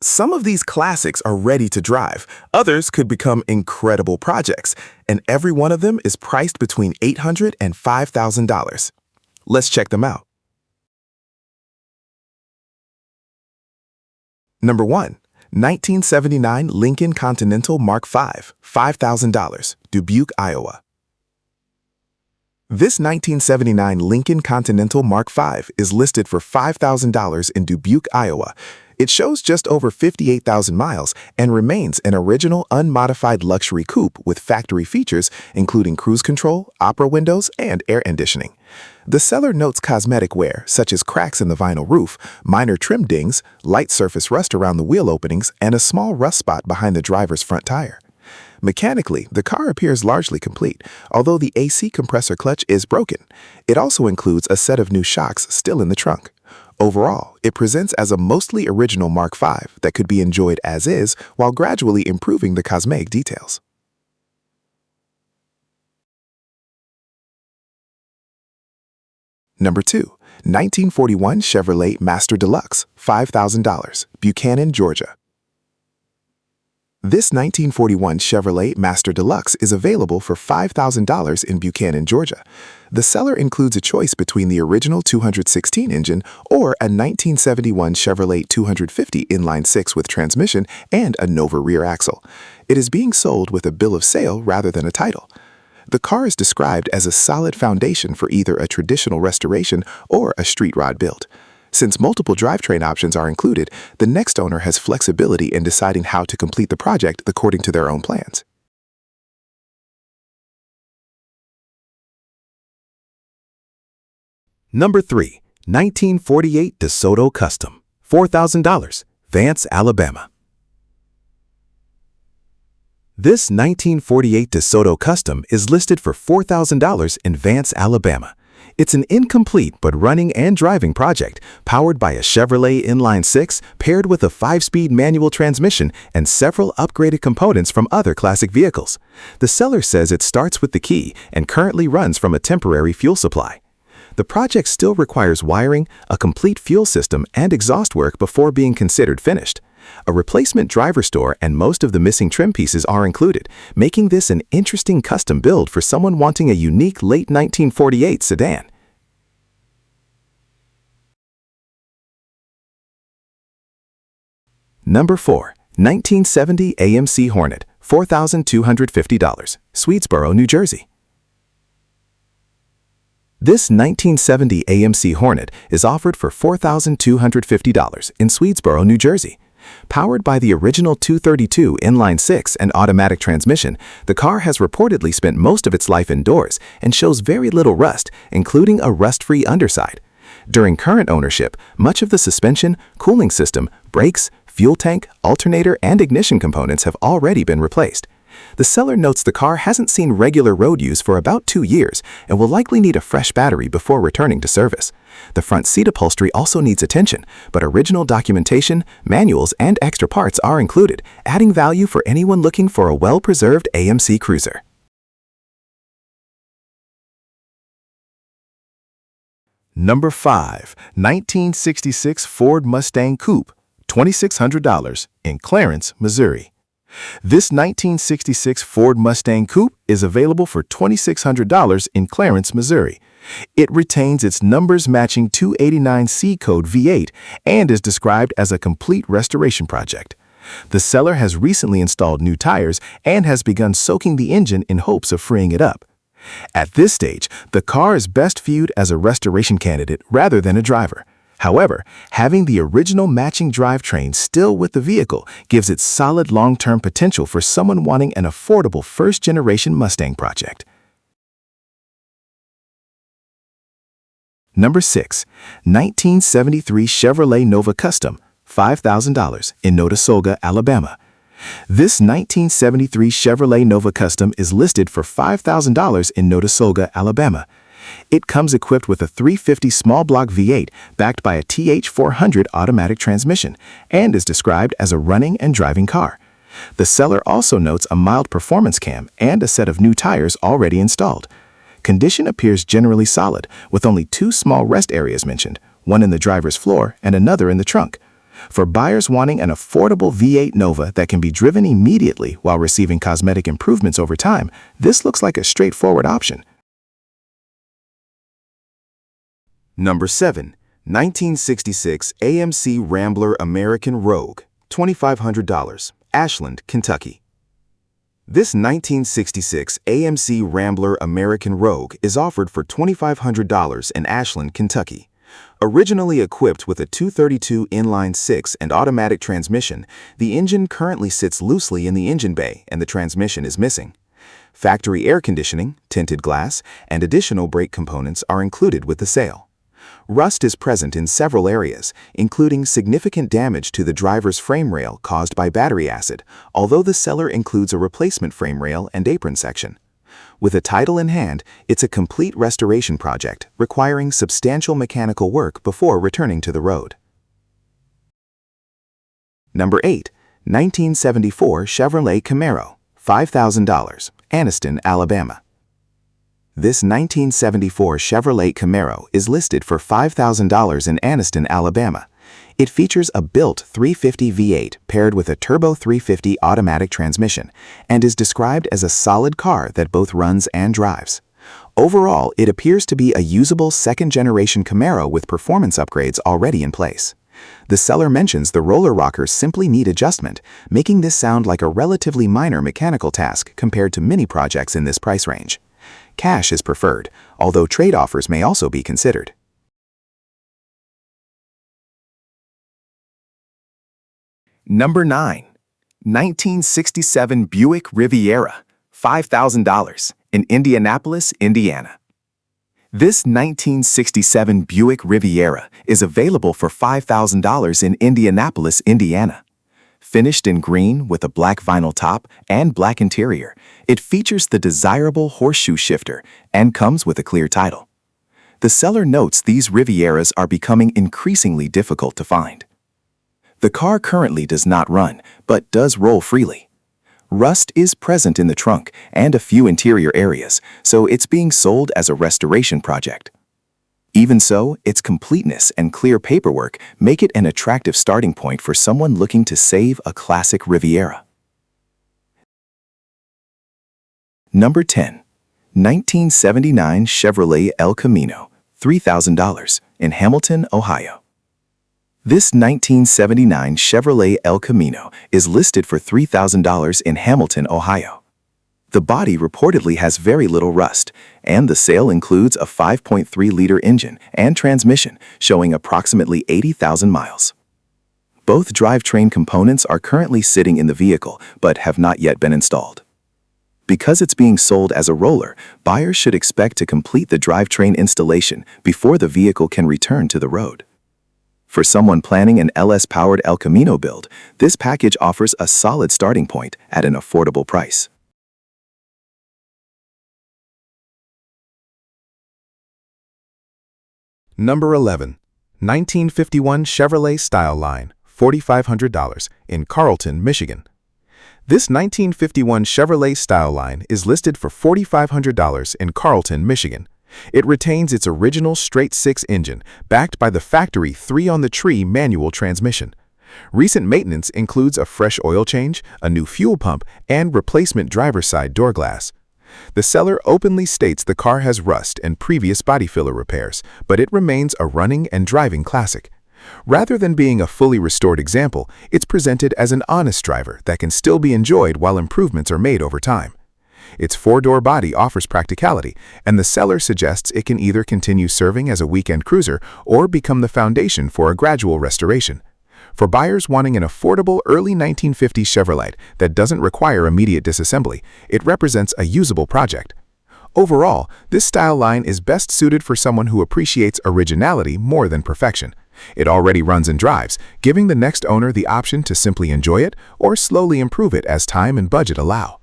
Some of these classics are ready to drive. Others could become incredible projects, and every one of them is priced between $800 and $5,000. Let's check them out. Number 1. 1979 Lincoln Continental Mark V, $5,000, Dubuque, Iowa. This 1979 Lincoln Continental Mark V is listed for $5,000 in Dubuque, Iowa. It shows just over 58,000 miles and remains an original unmodified luxury coupe with factory features including cruise control, opera windows, and air conditioning. The seller notes cosmetic wear such as cracks in the vinyl roof, minor trim dings, light surface rust around the wheel openings, and a small rust spot behind the driver's front tire. Mechanically, the car appears largely complete, although the AC compressor clutch is broken. It also includes a set of new shocks still in the trunk. Overall, it presents as a mostly original Mark V that could be enjoyed as is while gradually improving the cosmetic details. Number 2. 1941 Chevrolet Master Deluxe, $5,000, Buchanan, Georgia. This 1941 Chevrolet Master Deluxe is available for $5,000 in Buchanan, Georgia. The seller includes a choice between the original 216 engine or a 1971 Chevrolet 250 inline-six with transmission and a Nova rear axle. It is being sold with a bill of sale rather than a title. The car is described as a solid foundation for either a traditional restoration or a street rod build. Since multiple drivetrain options are included, the next owner has flexibility in deciding how to complete the project according to their own plans. Number 3. 1948 DeSoto Custom, $4,000, Vance, Alabama. This 1948 DeSoto Custom is listed for $4,000 in Vance, Alabama. It's an incomplete but running and driving project powered by a Chevrolet inline-six paired with a 5-speed manual transmission and several upgraded components from other classic vehicles. The seller says it starts with the key and currently runs from a temporary fuel supply. The project still requires wiring, a complete fuel system, and exhaust work before being considered finished. A replacement driver store and most of the missing trim pieces are included, making this an interesting custom build for someone wanting a unique late 1948 sedan. Number 4. 1970 AMC Hornet, $4,250, Swedesboro, New Jersey. This 1970 AMC Hornet is offered for $4,250 in Swedesboro, New Jersey. Powered by the original 232 inline-six and automatic transmission, the car has reportedly spent most of its life indoors and shows very little rust, including a rust-free underside. During current ownership, much of the suspension, cooling system, brakes, fuel tank, alternator, and ignition components have already been replaced. The seller notes the car hasn't seen regular road use for about 2 years and will likely need a fresh battery before returning to service. The front seat upholstery also needs attention, but original documentation, manuals, and extra parts are included, adding value for anyone looking for a well-preserved AMC cruiser. Number 5. 1966 Ford Mustang Coupe, $2,600, in Clarence, Missouri. This 1966 Ford Mustang Coupe is available for $2,600 in Clarence, Missouri. It retains its numbers-matching 289C code V8 and is described as a complete restoration project. The seller has recently installed new tires and has begun soaking the engine in hopes of freeing it up. At this stage, the car is best viewed as a restoration candidate rather than a driver. However, having the original matching drivetrain still with the vehicle gives it solid long-term potential for someone wanting an affordable first-generation Mustang project. Number 6. 1973 Chevrolet Nova Custom, $5,000, in Notasulga, Alabama. This 1973 Chevrolet Nova Custom is listed for $5,000 in Notasulga, Alabama. It comes equipped with a 350 small block V8 backed by a TH400 automatic transmission and is described as a running and driving car. The seller also notes a mild performance cam and a set of new tires already installed. Condition appears generally solid, with only 2 small rest areas mentioned, one in the driver's floor and another in the trunk. For buyers wanting an affordable V8 Nova that can be driven immediately while receiving cosmetic improvements over time, this looks like a straightforward option. Number 7. 1966 AMC Rambler American Rogue, $2,500, Ashland, Kentucky. This 1966 AMC Rambler American Rogue is offered for $2,500 in Ashland, Kentucky. Originally equipped with a 232 inline-6 and automatic transmission, the engine currently sits loosely in the engine bay and the transmission is missing. Factory air conditioning, tinted glass, and additional brake components are included with the sale. Rust is present in several areas, including significant damage to the driver's frame rail caused by battery acid, although the seller includes a replacement frame rail and apron section. With a title in hand, it's a complete restoration project requiring substantial mechanical work before returning to the road. Number 8. 1974 Chevrolet Camaro, $5,000, Anniston, Alabama. This 1974 Chevrolet Camaro is listed for $5,000 in Anniston, Alabama. It features a built 350 V8 paired with a turbo 350 automatic transmission and is described as a solid car that both runs and drives. Overall, it appears to be a usable second-generation Camaro with performance upgrades already in place. The seller mentions the roller rockers simply need adjustment, making this sound like a relatively minor mechanical task compared to many projects in this price range. Cash is preferred, although trade offers may also be considered. Number 9. 1967 Buick Riviera, $5,000, in Indianapolis, Indiana. This 1967 Buick Riviera is available for $5,000 in Indianapolis, Indiana. Finished in green with a black vinyl top and black interior, it features the desirable horseshoe shifter and comes with a clear title. The seller notes these Rivieras are becoming increasingly difficult to find. The car currently does not run, but does roll freely. Rust is present in the trunk and a few interior areas, so it's being sold as a restoration project. Even so, its completeness and clear paperwork make it an attractive starting point for someone looking to save a classic Riviera. Number 10. 1979 Chevrolet El Camino, $3,000, in Hamilton, Ohio. This 1979 Chevrolet El Camino is listed for $3,000 in Hamilton, Ohio. The body reportedly has very little rust, and the sale includes a 5.3-liter engine and transmission showing approximately 80,000 miles. Both drivetrain components are currently sitting in the vehicle but have not yet been installed. Because it's being sold as a roller, buyers should expect to complete the drivetrain installation before the vehicle can return to the road. For someone planning an LS-powered El Camino build, this package offers a solid starting point at an affordable price. Number 11. 1951 Chevrolet Styleline, $4,500, in Carlton, Michigan. This 1951 Chevrolet Styleline is listed for $4,500 in Carlton, Michigan. It retains its original straight-six engine, backed by the factory 3-on-the-tree manual transmission. Recent maintenance includes a fresh oil change, a new fuel pump, and replacement driver's side door glass. The seller openly states the car has rust and previous body filler repairs, but it remains a running and driving classic. Rather than being a fully restored example, it's presented as an honest driver that can still be enjoyed while improvements are made over time. Its four-door body offers practicality, and the seller suggests it can either continue serving as a weekend cruiser or become the foundation for a gradual restoration. For buyers wanting an affordable early 1950s Chevrolet that doesn't require immediate disassembly, it represents a usable project. Overall, this Styleline is best suited for someone who appreciates originality more than perfection. It already runs and drives, giving the next owner the option to simply enjoy it or slowly improve it as time and budget allow.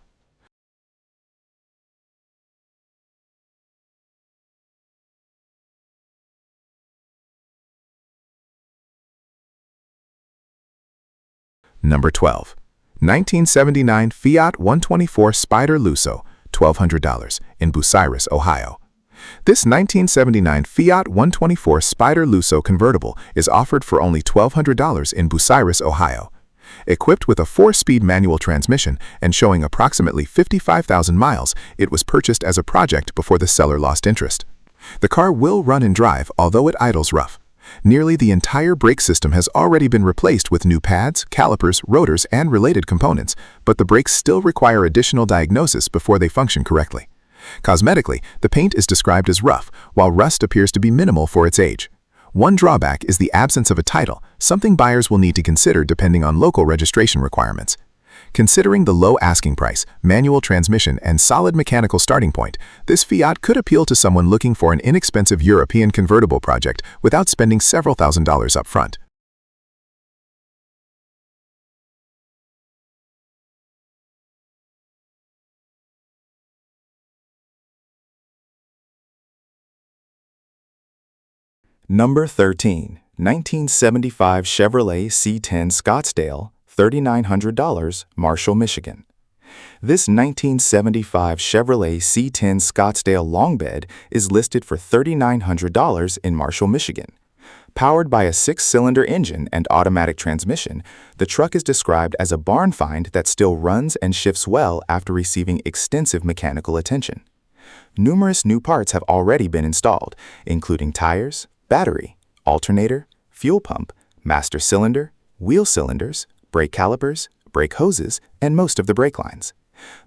Number 12. 1979 Fiat 124 Spider Lusso, $1,200, in Bucyrus, Ohio. This 1979 Fiat 124 Spider Lusso convertible is offered for only $1,200 in Bucyrus, Ohio. Equipped with a 4-speed manual transmission and showing approximately 55,000 miles, it was purchased as a project before the seller lost interest. The car will run and drive, although it idles rough. Nearly the entire brake system has already been replaced with new pads, calipers, rotors, and related components, but the brakes still require additional diagnosis before they function correctly. Cosmetically, the paint is described as rough, while rust appears to be minimal for its age. One drawback is the absence of a title, something buyers will need to consider depending on local registration requirements. Considering the low asking price, manual transmission, and solid mechanical starting point, this Fiat could appeal to someone looking for an inexpensive European convertible project without spending several $1,000s up front. Number 13, 1975 Chevrolet C10 Scottsdale, $3,900, Marshall, Michigan. This 1975 Chevrolet C10 Scottsdale long bed is listed for $3,900 in Marshall, Michigan. Powered by a 6-cylinder engine and automatic transmission, the truck is described as a barn find that still runs and shifts well after receiving extensive mechanical attention. Numerous new parts have already been installed, including tires, battery, alternator, fuel pump, master cylinder, wheel cylinders, brake calipers, brake hoses, and most of the brake lines.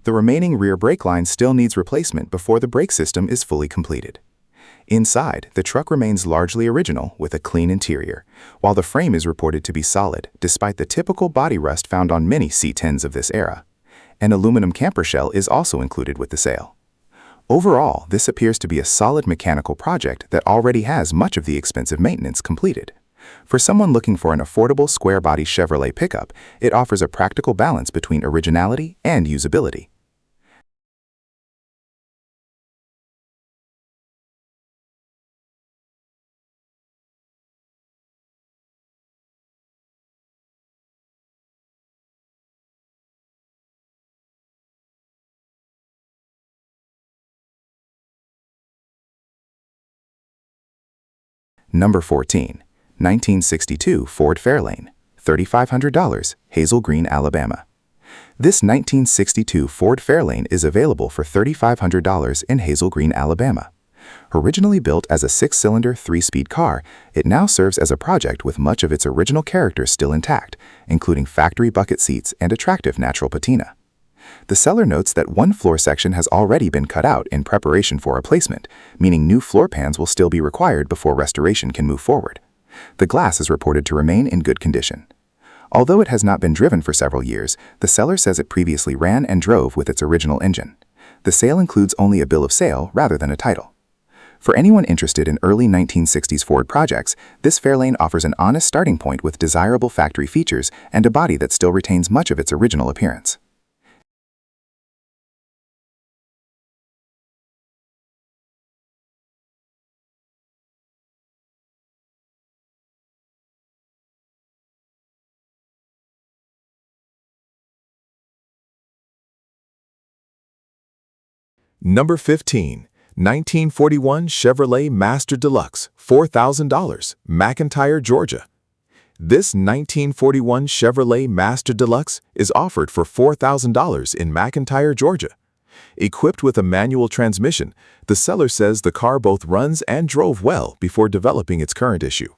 The remaining rear brake line still needs replacement before the brake system is fully completed. Inside, the truck remains largely original with a clean interior, while the frame is reported to be solid despite the typical body rust found on many C10s of this era. An aluminum camper shell is also included with the sale. Overall, this appears to be a solid mechanical project that already has much of the expensive maintenance completed. For someone looking for an affordable square-body Chevrolet pickup, it offers a practical balance between originality and usability. Number 14, 1962 Ford Fairlane, $3,500, Hazel Green, Alabama. This 1962 Ford Fairlane is available for $3,500 in Hazel Green, Alabama. Originally built as a 6-cylinder, 3-speed car, it now serves as a project with much of its original character still intact, including factory bucket seats and attractive natural patina. The seller notes that one floor section has already been cut out in preparation for replacement, meaning new floor pans will still be required before restoration can move forward. The glass is reported to remain in good condition. Although it has not been driven for several years, the seller says it previously ran and drove with its original engine. The sale includes only a bill of sale rather than a title. For anyone interested in early 1960s Ford projects, this Fairlane offers an honest starting point with desirable factory features and a body that still retains much of its original appearance. Number 15, 1941 Chevrolet Master Deluxe, $4,000, McIntyre, Georgia. This 1941 Chevrolet Master Deluxe is offered for $4,000 in McIntyre, Georgia. Equipped with a manual transmission, the seller says the car both runs and drove well before developing its current issue.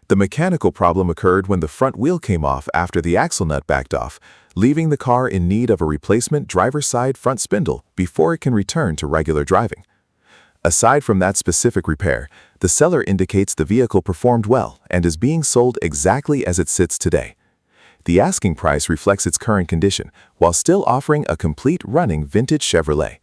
The mechanical problem occurred when the front wheel came off after the axle nut backed off, leaving the car in need of a replacement driver's side front spindle before it can return to regular driving. Aside from that specific repair, the seller indicates the vehicle performed well and is being sold exactly as it sits today. The asking price reflects its current condition, while still offering a complete running vintage Chevrolet.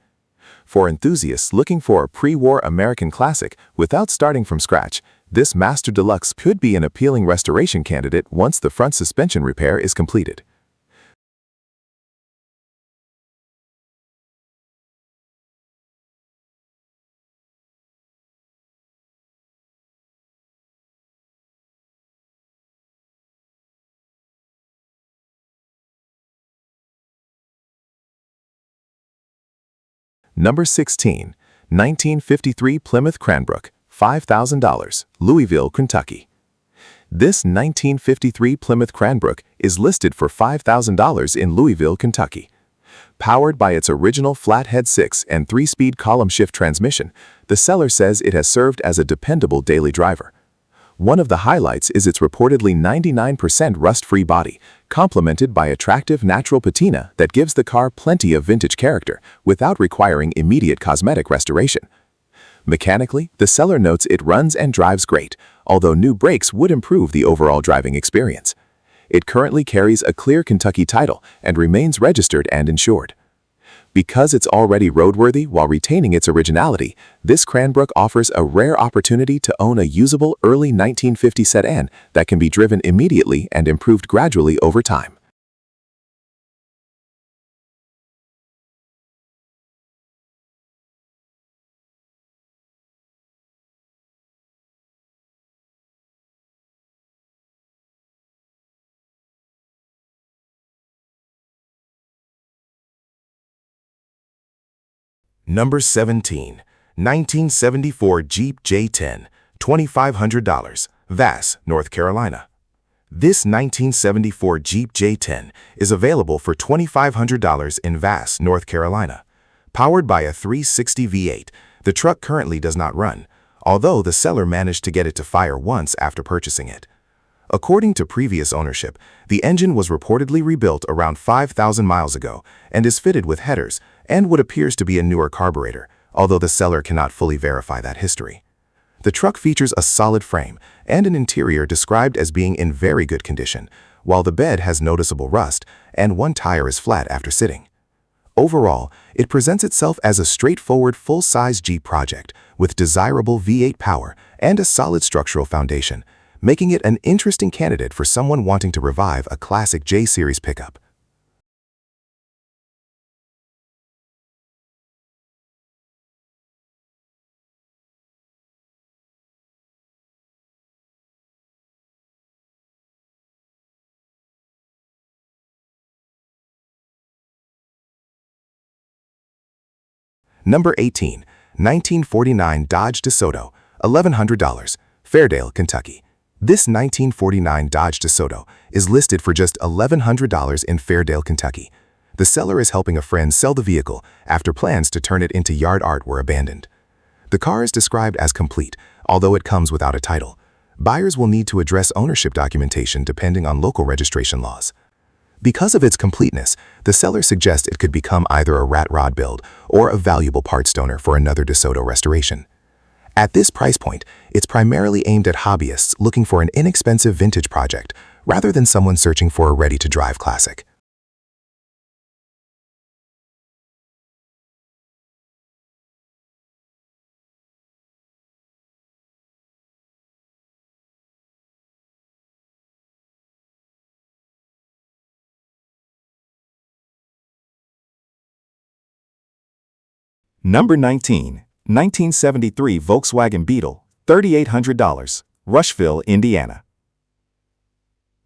For enthusiasts looking for a pre-war American classic without starting from scratch, this Master Deluxe could be an appealing restoration candidate once the front suspension repair is completed. Number 16, 1953 Plymouth Cranbrook, $5,000, Louisville, Kentucky. This 1953 Plymouth Cranbrook is listed for $5,000 in Louisville, Kentucky. Powered by its original flathead 6 and 3-speed column shift transmission, the seller says it has served as a dependable daily driver. One of the highlights is its reportedly 99% rust-free body, complemented by attractive natural patina that gives the car plenty of vintage character without requiring immediate cosmetic restoration. Mechanically, the seller notes it runs and drives great, although new brakes would improve the overall driving experience. It currently carries a clear Kentucky title and remains registered and insured. Because it's already roadworthy while retaining its originality, this Cranbrook offers a rare opportunity to own a usable early 1950 sedan that can be driven immediately and improved gradually over time. Number 17, 1974 Jeep J10, $2,500, Vass, North Carolina. This 1974 Jeep J10 is available for $2,500 in Vass, North Carolina. Powered by a 360 V8, the truck currently does not run, although the seller managed to get it to fire once after purchasing it. According to previous ownership, the engine was reportedly rebuilt around 5,000 miles ago and is fitted with headers and what appears to be a newer carburetor, although the seller cannot fully verify that history. The truck features a solid frame and an interior described as being in very good condition, while the bed has noticeable rust and one tire is flat after sitting. Overall, it presents itself as a straightforward full-size Jeep project with desirable V8 power and a solid structural foundation, making it an interesting candidate for someone wanting to revive a classic J-Series pickup. Number 18, 1949 Dodge DeSoto, $1,100, Fairdale, Kentucky. This 1949 Dodge DeSoto is listed for just $1,100 in Fairdale, Kentucky. The seller is helping a friend sell the vehicle after plans to turn it into yard art were abandoned. The car is described as complete, although it comes without a title. Buyers will need to address ownership documentation depending on local registration laws. Because of its completeness, the seller suggests it could become either a rat rod build or a valuable parts donor for another DeSoto restoration. At this price point, it's primarily aimed at hobbyists looking for an inexpensive vintage project rather than someone searching for a ready-to-drive classic. Number 19, 1973 Volkswagen Beetle, $3,800, Rushville, Indiana.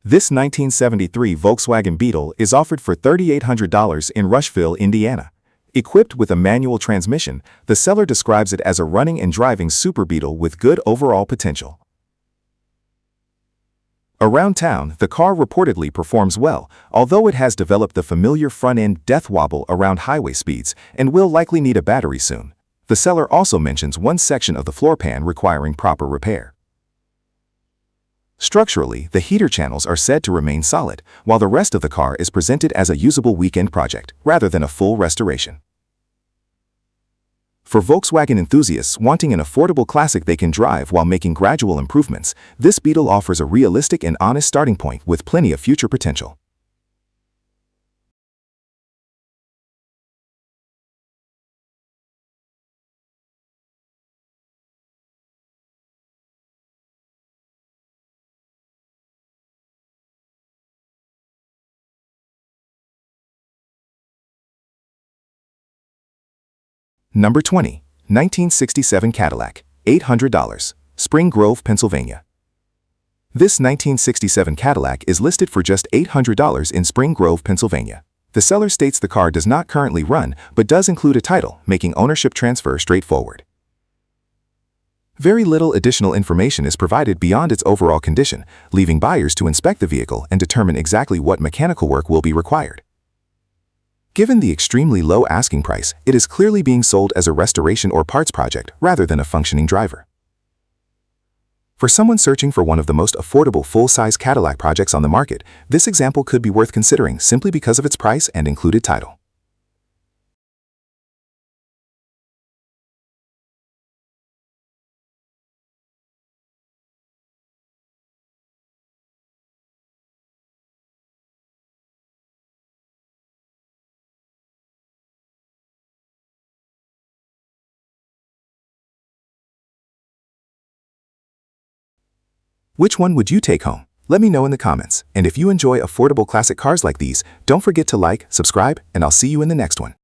This 1973 Volkswagen Beetle is offered for $3,800 in Rushville, Indiana. Equipped with a manual transmission, the seller describes it as a running and driving super Beetle with good overall potential. Around town, the car reportedly performs well, although it has developed the familiar front-end death wobble around highway speeds and will likely need a battery soon. The seller also mentions one section of the floor pan requiring proper repair. Structurally, the heater channels are said to remain solid, while the rest of the car is presented as a usable weekend project rather than a full restoration. For Volkswagen enthusiasts wanting an affordable classic they can drive while making gradual improvements, this Beetle offers a realistic and honest starting point with plenty of future potential. Number 20, 1967 Cadillac, $800, Spring Grove, Pennsylvania. This 1967 Cadillac is listed for just $800 in Spring Grove, Pennsylvania. The seller states the car does not currently run, but does include a title, making ownership transfer straightforward. Very little additional information is provided beyond its overall condition, leaving buyers to inspect the vehicle and determine exactly what mechanical work will be required. Given the extremely low asking price, it is clearly being sold as a restoration or parts project rather than a functioning driver. For someone searching for one of the most affordable full-size Cadillac projects on the market, this example could be worth considering simply because of its price and included title. Which one would you take home? Let me know in the comments. And if you enjoy affordable classic cars like these, don't forget to like, subscribe, and I'll see you in the next one.